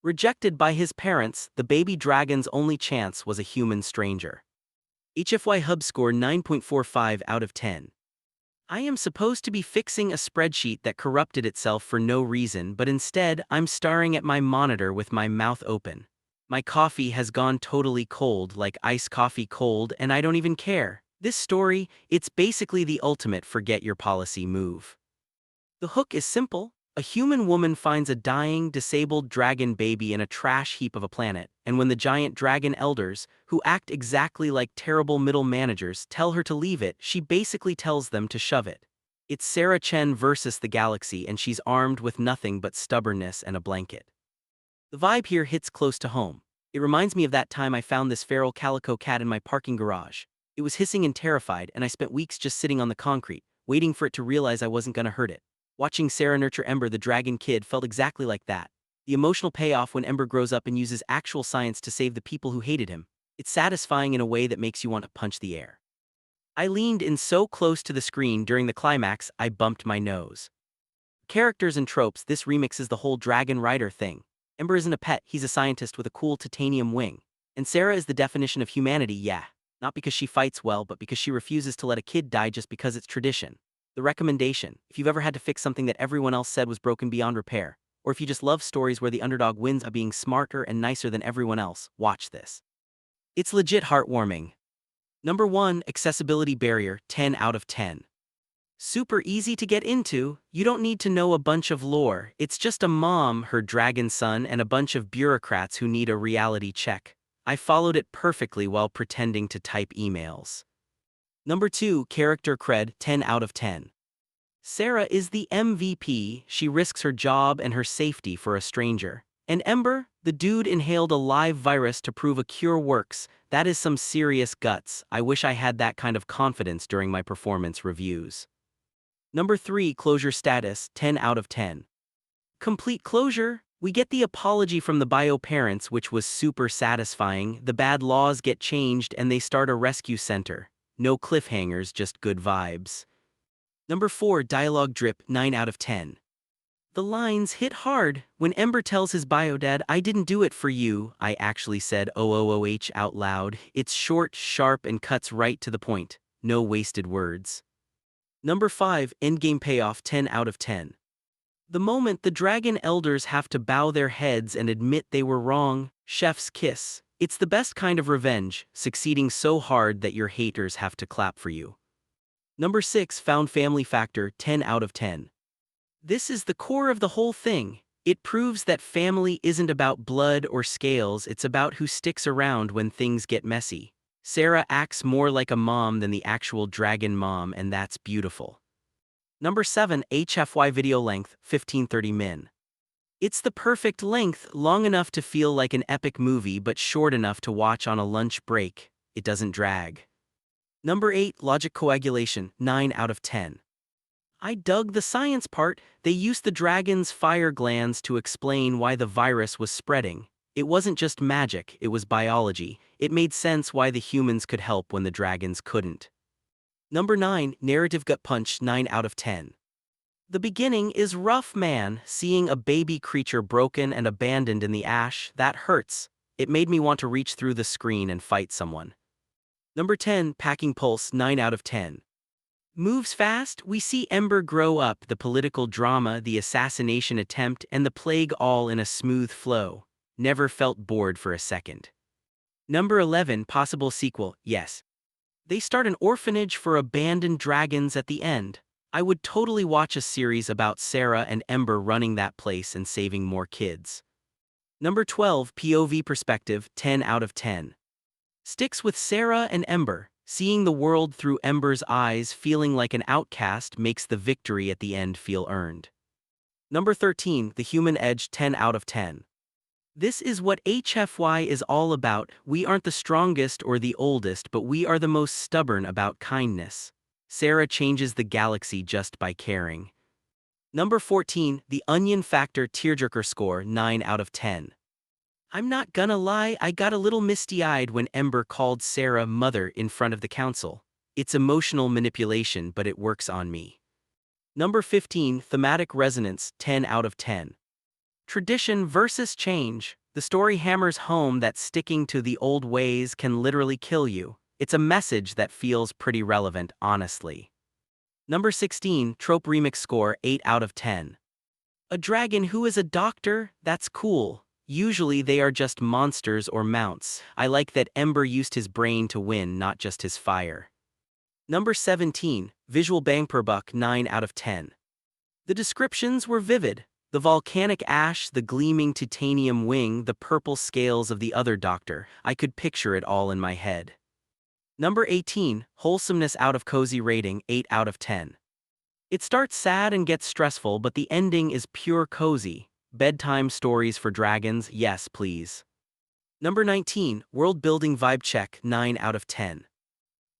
Rejected by his parents, the baby dragon's only chance was a human stranger. HFY Hub score 9.45 out of 10. I am supposed to be fixing a spreadsheet that corrupted itself for no reason, but instead, I'm staring at my monitor with my mouth open. My coffee has gone totally cold, like iced coffee cold, and I don't even care. This story, it's basically the ultimate forget your policy move. The hook is simple. A human woman finds a dying, disabled dragon baby in a trash heap of a planet, and when the giant dragon elders, who act exactly like terrible middle managers, tell her to leave it, she basically tells them to shove it. It's Sarah Chen versus the galaxy, and she's armed with nothing but stubbornness and a blanket. The vibe here hits close to home. It reminds me of that time I found this feral calico cat in my parking garage. It was hissing and terrified, and I spent weeks just sitting on the concrete, waiting for it to realize I wasn't gonna hurt it. Watching Sarah nurture Ember the dragon kid felt exactly like that. The emotional payoff when Ember grows up and uses actual science to save the people who hated him. It's satisfying in a way that makes you want to punch the air. I leaned in so close to the screen during the climax, I bumped my nose. Characters and tropes, this remixes the whole dragon rider thing. Ember isn't a pet, he's a scientist with a cool titanium wing. And Sarah is the definition of humanity, yeah. Not because she fights well, but because she refuses to let a kid die just because it's tradition. The recommendation: if you've ever had to fix something that everyone else said was broken beyond repair, or if you just love stories where the underdog wins by being smarter and nicer than everyone else, watch this. It's legit heartwarming. Number 1, accessibility barrier, 10 out of 10. Super easy to get into, you don't need to know a bunch of lore, it's just a mom, her dragon son, and a bunch of bureaucrats who need a reality check. I followed it perfectly while pretending to type emails. Number 2, character cred, 10 out of 10. Sarah is the MVP, she risks her job and her safety for a stranger. And Ember, the dude inhaled a live virus to prove a cure works, that is some serious guts. I wish I had that kind of confidence during my performance reviews. Number 3, closure status, 10 out of 10. Complete closure? We get the apology from the bio parents, which was super satisfying. The bad laws get changed and they start a rescue center. No cliffhangers, just good vibes. Number 4, dialogue drip, 9 out of 10. The lines hit hard. When Ember tells his bio dad, "I didn't do it for you," I actually said "OOOH" out loud. It's short, sharp, and cuts right to the point. No wasted words. Number 5, endgame payoff, 10 out of 10. The moment the dragon elders have to bow their heads and admit they were wrong, chef's kiss. It's the best kind of revenge, succeeding so hard that your haters have to clap for you. Number 6, found family factor, 10 out of 10. This is the core of the whole thing. It proves that family isn't about blood or scales, it's about who sticks around when things get messy. Sarah acts more like a mom than the actual dragon mom, and that's beautiful. Number 7, HFY video length, 1530 min. It's the perfect length, long enough to feel like an epic movie but short enough to watch on a lunch break. It doesn't drag. Number 8, logic coagulation, 9 out of 10. I dug the science part. They used the dragon's fire glands to explain why the virus was spreading. It wasn't just magic, it was biology. It made sense why the humans could help when the dragons couldn't. Number 9, narrative gut punch, 9 out of 10. The beginning is rough, man. Seeing a baby creature broken and abandoned in the ash, that hurts. It made me want to reach through the screen and fight someone. Number 10, packing pulse, 9 out of 10. Moves fast, we see Ember grow up, the political drama, the assassination attempt, and the plague all in a smooth flow. Never felt bored for a second. Number 11, possible sequel, yes. They start an orphanage for abandoned dragons at the end. I would totally watch a series about Sarah and Ember running that place and saving more kids. Number 12, POV perspective, 10 out of 10. Sticks with Sarah and Ember. Seeing the world through Ember's eyes, feeling like an outcast, makes the victory at the end feel earned. Number 13, the human edge, 10 out of 10. This is what HFY is all about. We aren't the strongest or the oldest, but we are the most stubborn about kindness. Sarah changes the galaxy just by caring. Number 14, the onion factor tearjerker score, 9 out of 10. I'm not gonna lie, I got a little misty-eyed when Ember called Sarah mother in front of the council. It's emotional manipulation, but it works on me. Number 15, thematic resonance, 10 out of 10. Tradition versus change. The story hammers home that sticking to the old ways can literally kill you. It's a message that feels pretty relevant, honestly. Number 16, Trope Remix score 8 out of 10. A dragon who is a doctor? That's cool. Usually they are just monsters or mounts. I like that Ember used his brain to win, not just his fire. Number 17, Visual Bang Per Buck 9 out of 10. The descriptions were vivid. The volcanic ash, the gleaming titanium wing, the purple scales of the other doctor. I could picture it all in my head. Number 18, Wholesomeness out of Cozy rating 8 out of 10. It starts sad and gets stressful, but the ending is pure cozy. Bedtime stories for dragons, yes please. Number 19, World Building Vibe Check 9 out of 10.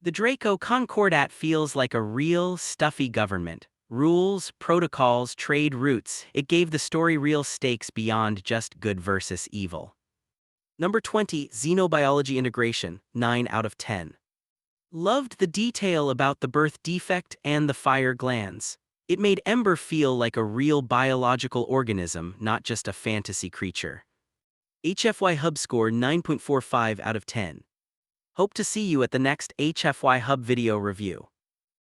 The Draco Concordat feels like a real, stuffy government. Rules, protocols, trade routes. It gave the story real stakes beyond just good versus evil. Number 20, Xenobiology Integration 9 out of 10. Loved the detail about the birth defect and the fire glands. It made Ember feel like a real biological organism, not just a fantasy creature. HFY Hub score 9.45 out of 10. Hope to see you at the next HFY Hub video review.